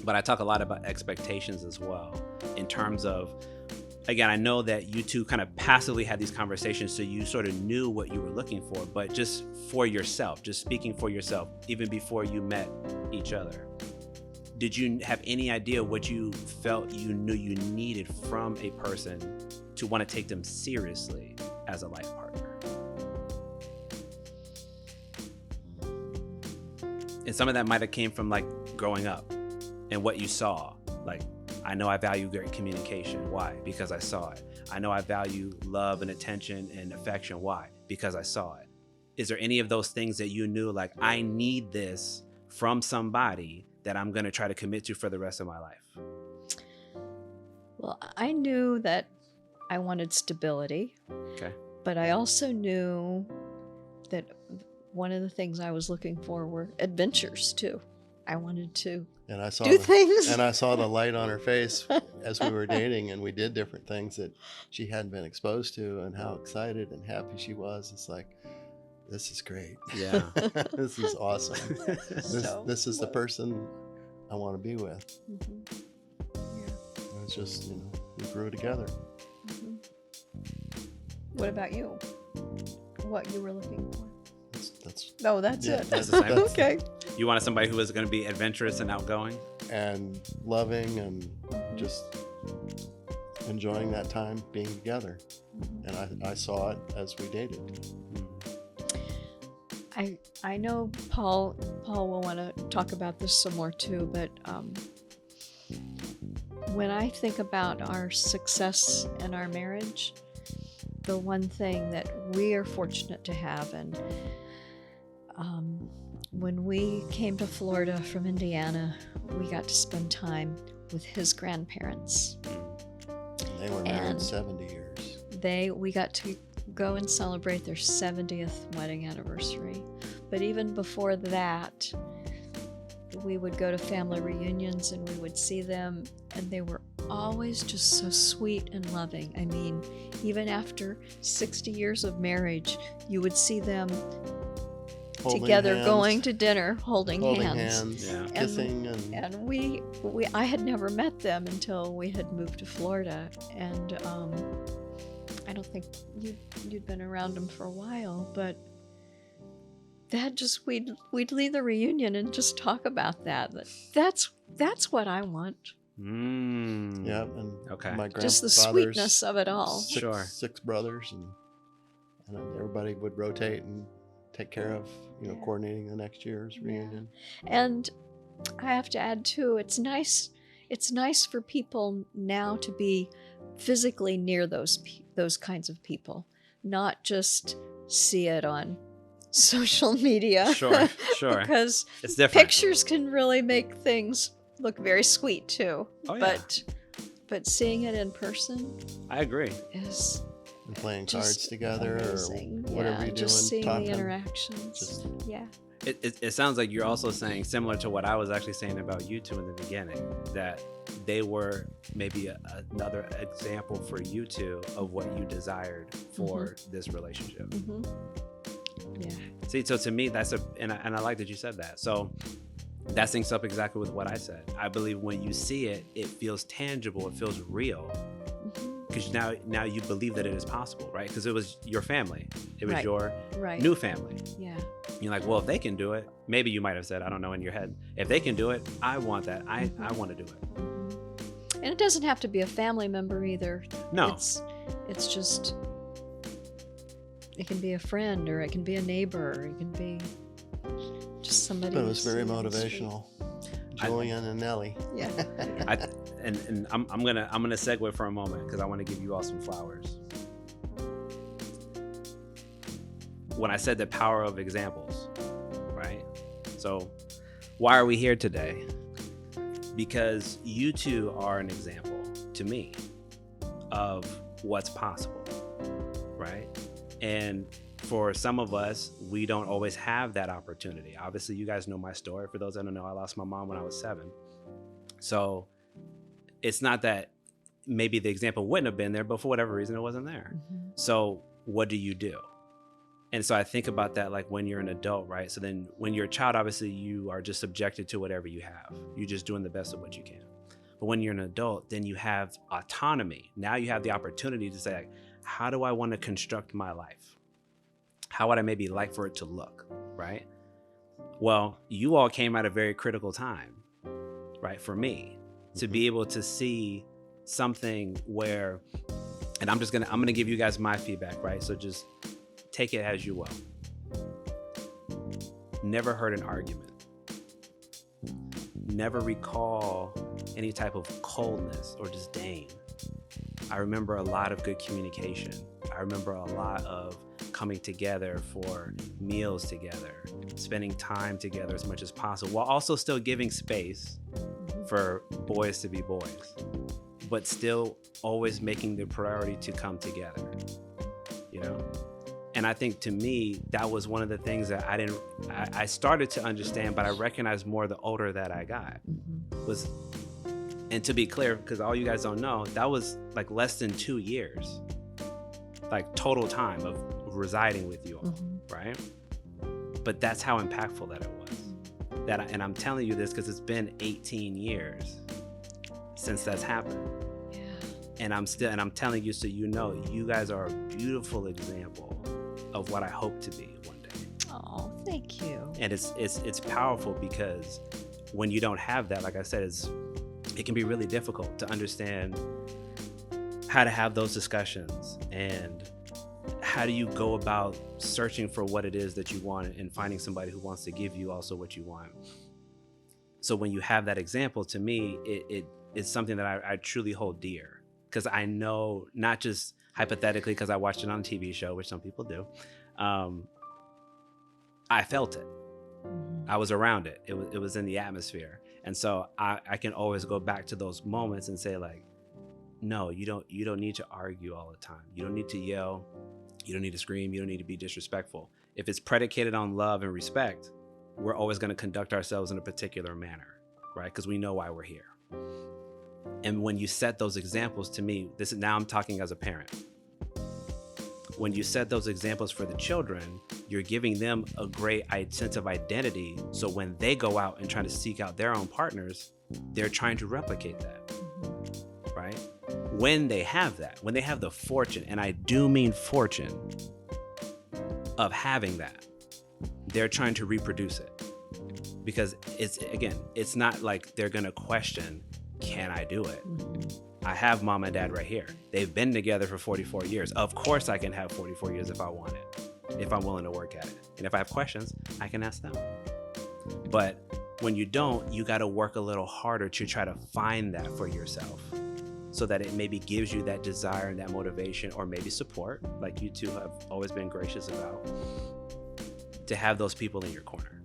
but I talk a lot about expectations as well, in terms of, again, I know that you two kind of passively had these conversations, so you sort of knew what you were looking for, but just for yourself, just speaking for yourself, even before you met each other, did you have any idea what you felt you knew you needed from a person to want to take them seriously as a life partner? And some of that might have came from like growing up and what you saw. Like, I know I value great communication. Why? Because I saw it. I know I value love and attention and affection. Why? Because I saw it. Is there any of those things that you knew, like, I need this from somebody that I'm going to try to commit to for the rest of my life? Well, I knew that I wanted stability. Okay. But I also knew that one of the things I was looking for were adventures too. I wanted to do things. And I saw the light on her face as we were dating, and we did different things that she hadn't been exposed to, and how excited and happy she was. It's like, this is great. Yeah. This is awesome. This is the person I want to be with. Mm-hmm. Yeah. And it's just, we grew together. Mm-hmm. What about you? What you were looking for? That's it. That's the same. Okay. You wanted somebody who was going to be adventurous and outgoing? And loving, and just enjoying that time being together. And I saw it as we dated. I know Paul will want to talk about this some more too, but when I think about our success in our marriage, the one thing that we are fortunate to have, and when we came to Florida from Indiana, we got to spend time with his grandparents. They were married 70 years. We got to go and celebrate their 70th wedding anniversary. But even before that, we would go to family reunions and we would see them, and they were always just so sweet and loving. I mean, even after 60 years of marriage, you would see them together, going to dinner, holding hands. Yeah. Kissing. And I had never met them until we had moved to Florida, and I don't think you'd been around them for a while, but that just we'd leave the reunion and just talk about that. That's what I want. Yeah, and okay. My grandfather's just the sweetness of it all. Six brothers, and everybody would rotate and take care of, coordinating the next year's reunion. And I have to add too, it's nice for people now to be physically near those kinds of people, not just see it on social media. Sure. Because it's different. Pictures can really make things look very sweet too. Oh, yeah. But seeing it in person, I agree. Is and playing cards together amazing. Or whatever you're doing. Just seeing the interactions. It sounds like you're also saying, similar to what I was actually saying about you two in the beginning, that they were maybe another example for you two of what you desired for this relationship. Mm-hmm. Yeah. See, so to me, and I like that you said that. So that syncs up exactly with what I said. I believe when you see it, it feels tangible, it feels real. Because now you believe that it is possible, right? Because it was your family. It was your new family. Yeah. You're like, well, if they can do it, maybe you might have said, I don't know, in your head, if they can do it, I want that. I want to do it. And it doesn't have to be a family member either. No. It's just, it can be a friend, or it can be a neighbor, or it can be just somebody. But it was very motivational. Julian and Nellie. Yeah. And I'm gonna segue for a moment, because I want to give you all some flowers. When I said the power of examples, right? So why are we here today? Because you two are an example to me of what's possible, right? And for some of us, we don't always have that opportunity. Obviously, you guys know my story. For those that don't know, I lost my mom when I was 7. So it's not that maybe the example wouldn't have been there, but for whatever reason, it wasn't there. So what do you do? And so I think about that like when you're an adult, right? So then when you're a child, obviously you are just subjected to whatever you have. You're just doing the best of what you can. But when you're an adult, then you have autonomy. Now you have the opportunity to say, like, how do I want to construct my life? How would I maybe like for it to look, right? Well, you all came at a very critical time, right? For me to be able to see something where, and I'm gonna give you guys my feedback, right? So just take it as you will. Never heard an argument. Never recall any type of coldness or disdain. I remember a lot of good communication. I remember a lot of coming together for meals together, spending time together as much as possible, while also still giving space for boys to be boys, but still always making the priority to come together, you know? And I think to me, that was one of the things that I started to understand, but I recognized more the older that I got was, and to be clear, because all you guys don't know, that was like less than 2 years, like total time of residing with you all, right? But that's how impactful that it was. And I'm telling you this because it's been 18 years since that's happened. Yeah. And I'm telling you so you know, you guys are a beautiful example of what I hope to be one day. Oh, thank you. And it's powerful because when you don't have that, like I said, it can be really difficult to understand how to have those discussions and how do you go about searching for what it is that you want and finding somebody who wants to give you also what you want. So when you have that example, to me, it is something that I truly hold dear, because I know, not just hypothetically because I watched it on a TV show, which some people do, I felt it. I was around it. It was in the atmosphere. And so I can always go back to those moments and say, like, no, you don't need to argue all the time. You don't need to yell. You don't need to scream. You don't need to be disrespectful. If it's predicated on love and respect, we're always going to conduct ourselves in a particular manner, right? Because we know why we're here. And when you set those examples, to me, now I'm talking as a parent. When you set those examples for the children, you're giving them a great sense of identity. So when they go out and try to seek out their own partners, they're trying to replicate that, right? When they have that, when they have the fortune, and I do mean fortune, of having that, they're trying to reproduce it. Because it's not like they're going to question, can I do it? I have mom and dad right here. They've been together for 44 years. Of course I can have 44 years if I want it, if I'm willing to work at it. And if I have questions, I can ask them. But when you don't, you got to work a little harder to try to find that for yourself, so that it maybe gives you that desire and that motivation, or maybe support, like you two have always been gracious about, to have those people in your corner.